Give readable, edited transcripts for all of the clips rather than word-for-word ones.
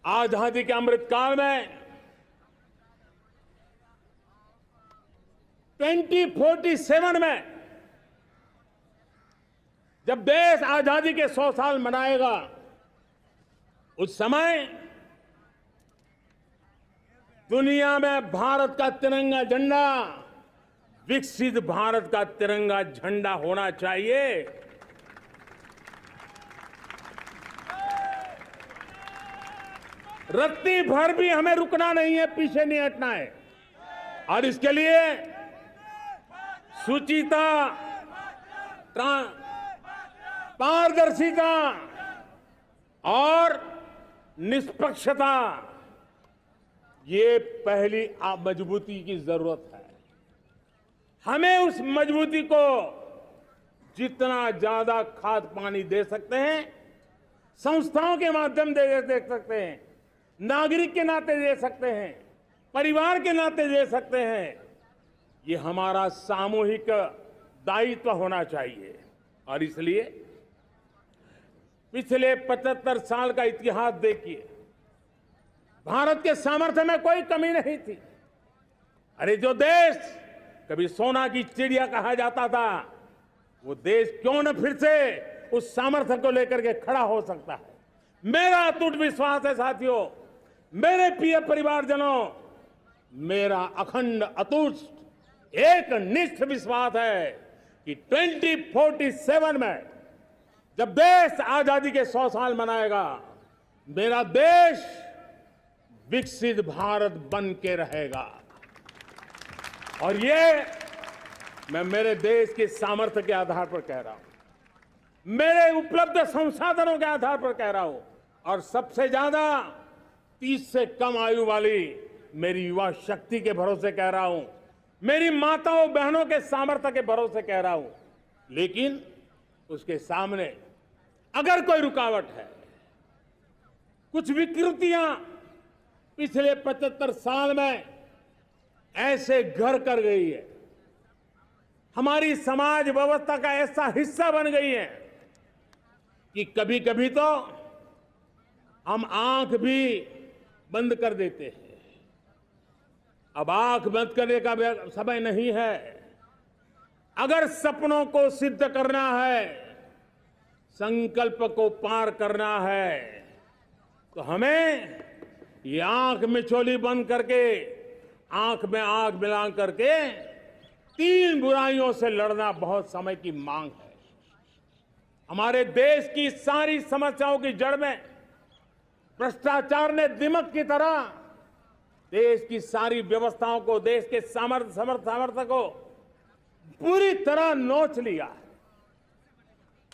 आजादी के अमृत काल में 2047 में जब देश आजादी के 100 साल मनाएगा, उस समय दुनिया में भारत का तिरंगा झंडा विकसित भारत का तिरंगा झंडा होना चाहिए। रत्ती भर भी हमें रुकना नहीं है, पीछे नहीं हटना है। और इसके लिए शुचिता, पारदर्शिता और निष्पक्षता, ये पहली मजबूती की जरूरत है। हमें उस मजबूती को जितना ज्यादा खाद पानी दे सकते हैं, संस्थाओं के माध्यम से दे सकते हैं, नागरिक के नाते दे सकते हैं, परिवार के नाते दे सकते हैं, ये हमारा सामूहिक दायित्व होना चाहिए। और इसलिए पिछले 75 साल का इतिहास देखिए, भारत के सामर्थ्य में कोई कमी नहीं थी। अरे जो देश कभी सोना की चिड़िया कहा जाता था, वो देश क्यों न फिर से उस सामर्थ्य को लेकर के खड़ा हो सकता है। मेरा अटूट विश्वास है साथियों, मेरे प्रिय परिवारजनों, मेरा अखंड अटूट एक निष्ठ विश्वास है कि 2047 में जब देश आजादी के 100 साल मनाएगा, मेरा देश विकसित भारत बन के रहेगा। और ये मैं मेरे देश के सामर्थ्य के आधार पर कह रहा हूं, मेरे उपलब्ध संसाधनों के आधार पर कह रहा हूं, और सबसे ज्यादा 30 से कम आयु वाली मेरी युवा शक्ति के भरोसे कह रहा हूं, मेरी माताओं बहनों के सामर्थ्य के भरोसे कह रहा हूं। लेकिन उसके सामने अगर कोई रुकावट है, कुछ विकृतियां पिछले 75 साल में ऐसे घर कर गई है, हमारी समाज व्यवस्था का ऐसा हिस्सा बन गई है कि कभी कभी तो हम आंख भी बंद कर देते हैं। अब आंख बंद करने का समय नहीं है। अगर सपनों को सिद्ध करना है, संकल्प को पार करना है, तो हमें ये आंख मिचौली बंद करके, आंख में आंख मिला करके 3 बुराइयों से लड़ना बहुत समय की मांग है। हमारे देश की सारी समस्याओं की जड़ में भ्रष्टाचार ने दिमक की तरह देश की सारी व्यवस्थाओं को, देश के सामर्थ्य को पूरी तरह नोच लिया है।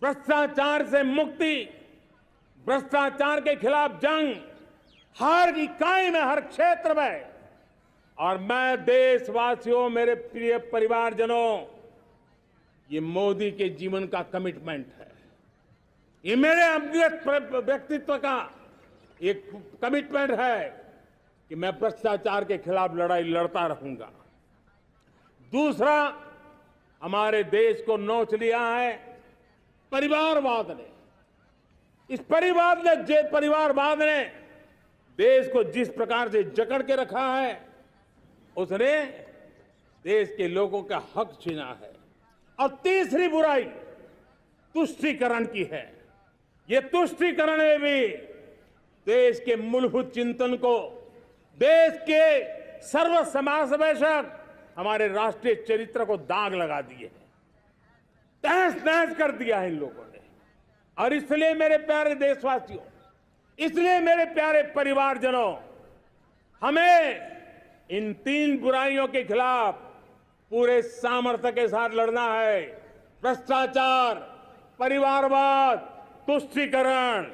भ्रष्टाचार से मुक्ति, भ्रष्टाचार के खिलाफ जंग हर इकाई में, हर क्षेत्र में। और मैं देशवासियों, मेरे प्रिय परिवारजनों, ये मोदी के जीवन का कमिटमेंट है। ये मेरे अपने व्यक्तित्व का एक कमिटमेंट है कि मैं भ्रष्टाचार के खिलाफ लड़ाई लड़ता रहूंगा। दूसरा, हमारे देश को नोच लिया है परिवारवाद ने। इस परिवारवाद ने देश को जिस प्रकार से जकड़ के रखा है, उसने देश के लोगों का हक छीना है। और तीसरी बुराई तुष्टीकरण की है। ये तुष्टीकरण में भी देश के मूलभूत चिंतन को, देश के सर्व समावेशक हमारे राष्ट्रीय चरित्र को दाग लगा दिए हैं, तहस नहस कर दिया है इन लोगों ने। और इसलिए मेरे प्यारे देशवासियों, इसलिए मेरे प्यारे परिवारजनों, हमें इन 3 बुराइयों के खिलाफ पूरे सामर्थ्य के साथ लड़ना है। भ्रष्टाचार, परिवारवाद, तुष्टीकरण,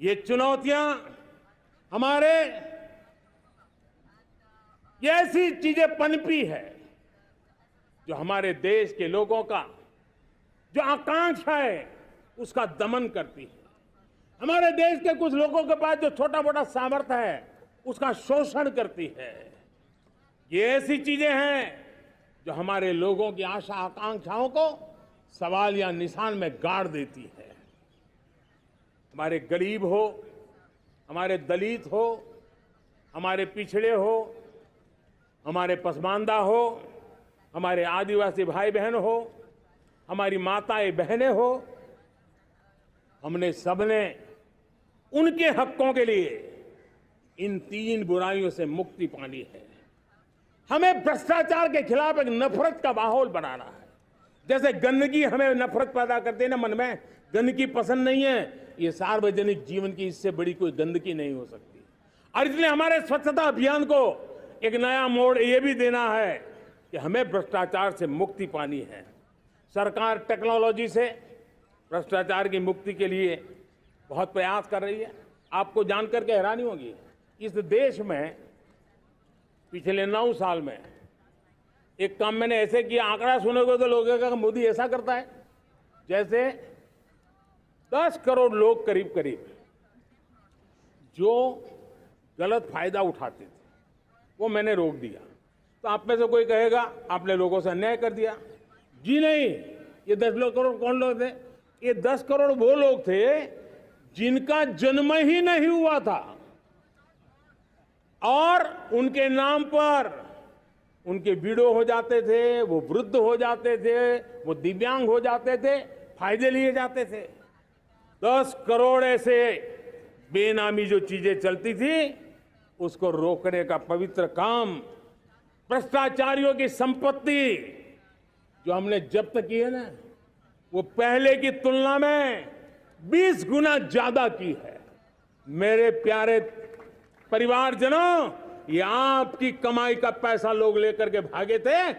ये चुनौतियां हमारे, ये ऐसी चीजें पनपी है जो हमारे देश के लोगों का जो आकांक्षा है उसका दमन करती है। हमारे देश के कुछ लोगों के पास जो छोटा मोटा सामर्थ्य है उसका शोषण करती है। ये ऐसी चीजें हैं जो हमारे लोगों की आशा आकांक्षाओं को सवाल या निशान में गाड़ देती है। हमारे गरीब हो, हमारे दलित हो, हमारे पिछड़े हो, हमारे पसमानदा हो, हमारे आदिवासी भाई बहन हो, हमारी माताएं बहनें हो, हमने सबने उनके हकों के लिए इन 3 बुराइयों से मुक्ति पानी है। हमें भ्रष्टाचार के खिलाफ एक नफरत का माहौल बनाना है। जैसे गंदगी हमें नफरत पैदा करती है ना मन में, गंदगी पसंद नहीं है, ये सार्वजनिक जीवन की इससे बड़ी कोई गंदगी नहीं हो सकती। और इसलिए हमारे स्वच्छता अभियान को एक नया मोड़ ये भी देना है कि हमें भ्रष्टाचार से मुक्ति पानी है। सरकार टेक्नोलॉजी से भ्रष्टाचार की मुक्ति के लिए बहुत प्रयास कर रही है। आपको जानकर के हैरानी होगी, इस देश में पिछले 9 साल में एक काम मैंने ऐसे किया, आंकड़ा सुनोगे तो लोग कहेंगे मोदी ऐसा करता है, जैसे 10 करोड़ लोग करीब करीब जो गलत फायदा उठाते थे वो मैंने रोक दिया। तो आप में से कोई कहेगा आपने लोगों से अन्याय कर दिया। जी नहीं, ये 10 करोड़ कौन लोग थे? ये 10 करोड़ वो लोग थे जिनका जन्म ही नहीं हुआ था और उनके नाम पर उनके विडो हो जाते थे, वो वृद्ध हो जाते थे, वो दिव्यांग हो जाते थे, फायदे लिए जाते थे। 10 करोड़ ऐसे बेनामी जो चीजें चलती थी उसको रोकने का पवित्र काम, भ्रष्टाचारियों की संपत्ति जो हमने जब्त की है ना, वो पहले की तुलना में 20 गुना ज्यादा की है। मेरे प्यारे परिवारजनों, ये आपकी कमाई का पैसा लोग लेकर के भागे थे,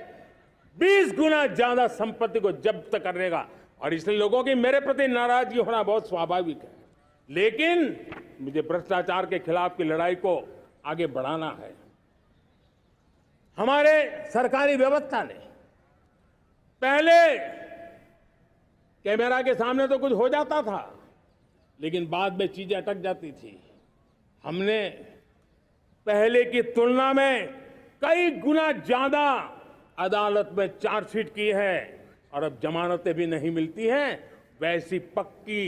20 गुना ज्यादा संपत्ति को जब्त करने का। और इसलिए लोगों की मेरे प्रति नाराजगी होना बहुत स्वाभाविक है, लेकिन मुझे भ्रष्टाचार के खिलाफ की लड़ाई को आगे बढ़ाना है। हमारे सरकारी व्यवस्था ने पहले कैमरा के सामने तो कुछ हो जाता था, लेकिन बाद में चीजें अटक जाती थी। हमने पहले की तुलना में कई गुना ज्यादा अदालत में चार्जशीट की है और अब जमानतें भी नहीं मिलती हैं। वैसी पक्की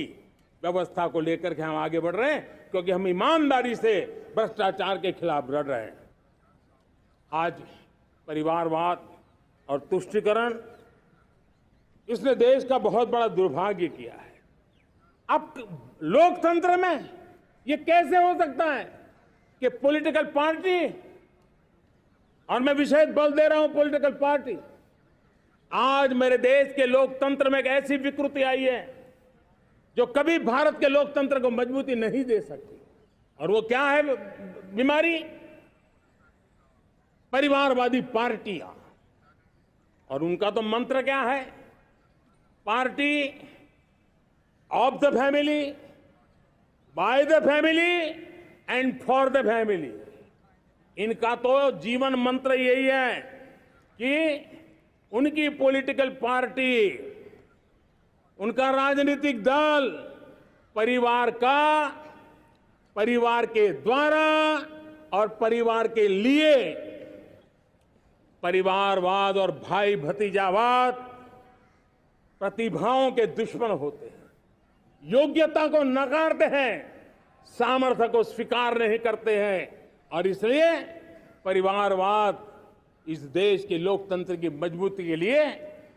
व्यवस्था को लेकर के हम आगे बढ़ रहे हैं, क्योंकि हम ईमानदारी से भ्रष्टाचार के खिलाफ लड़ रहे हैं। आज परिवारवाद और तुष्टीकरण, इसने देश का बहुत बड़ा दुर्भाग्य किया है। अब लोकतंत्र में ये कैसे हो सकता है कि पॉलिटिकल पार्टी, और मैं विशेष बल दे रहा हूं पॉलिटिकल पार्टी, आज मेरे देश के लोकतंत्र में एक ऐसी विकृति आई है जो कभी भारत के लोकतंत्र को मजबूती नहीं दे सकती। और वो क्या है बीमारी? परिवारवादी पार्टियां। और उनका तो मंत्र क्या है? Party of the family, by the family and for the family. इनका तो जीवन मंत्र यही है कि उनकी पॉलिटिकल पार्टी, उनका राजनीतिक दल परिवार का, परिवार के द्वारा और परिवार के लिए, परिवारवाद और भाई भतीजावाद प्रतिभाओं के दुश्मन होते हैं, योग्यता को नकारते हैं, सामर्थ्य को स्वीकार नहीं करते हैं। और इसलिए परिवारवाद इस देश के लोकतंत्र की मजबूती के लिए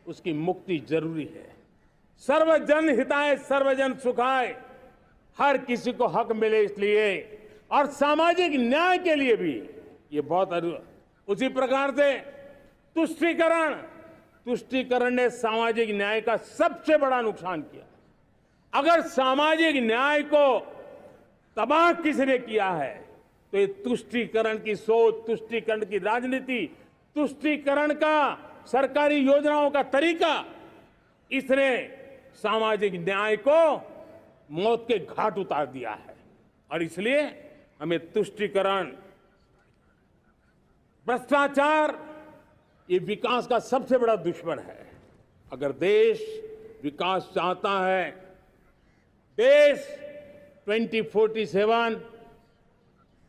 उसकी मुक्ति जरूरी है। सर्वजन हिताय सर्वजन सुखाय, हर किसी को हक मिले इसलिए, और सामाजिक न्याय के लिए भी ये बहुत। उसी प्रकार से तुष्टीकरण ने सामाजिक न्याय का सबसे बड़ा नुकसान किया। अगर सामाजिक न्याय को तबाह किसने किया है तो ये तुष्टीकरण की सोच, तुष्टीकरण की राजनीति, तुष्टीकरण का सरकारी योजनाओं का तरीका, इसने सामाजिक न्याय को मौत के घाट उतार दिया है। और इसलिए हमें तुष्टीकरण, भ्रष्टाचार, ये विकास का सबसे बड़ा दुश्मन है। अगर देश विकास चाहता है, देश 2047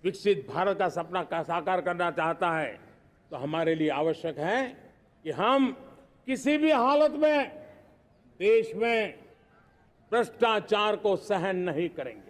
विकसित भारत का सपना का साकार करना चाहता है, तो हमारे लिए आवश्यक है कि हम किसी भी हालत में देश में भ्रष्टाचार को सहन नहीं करेंगे।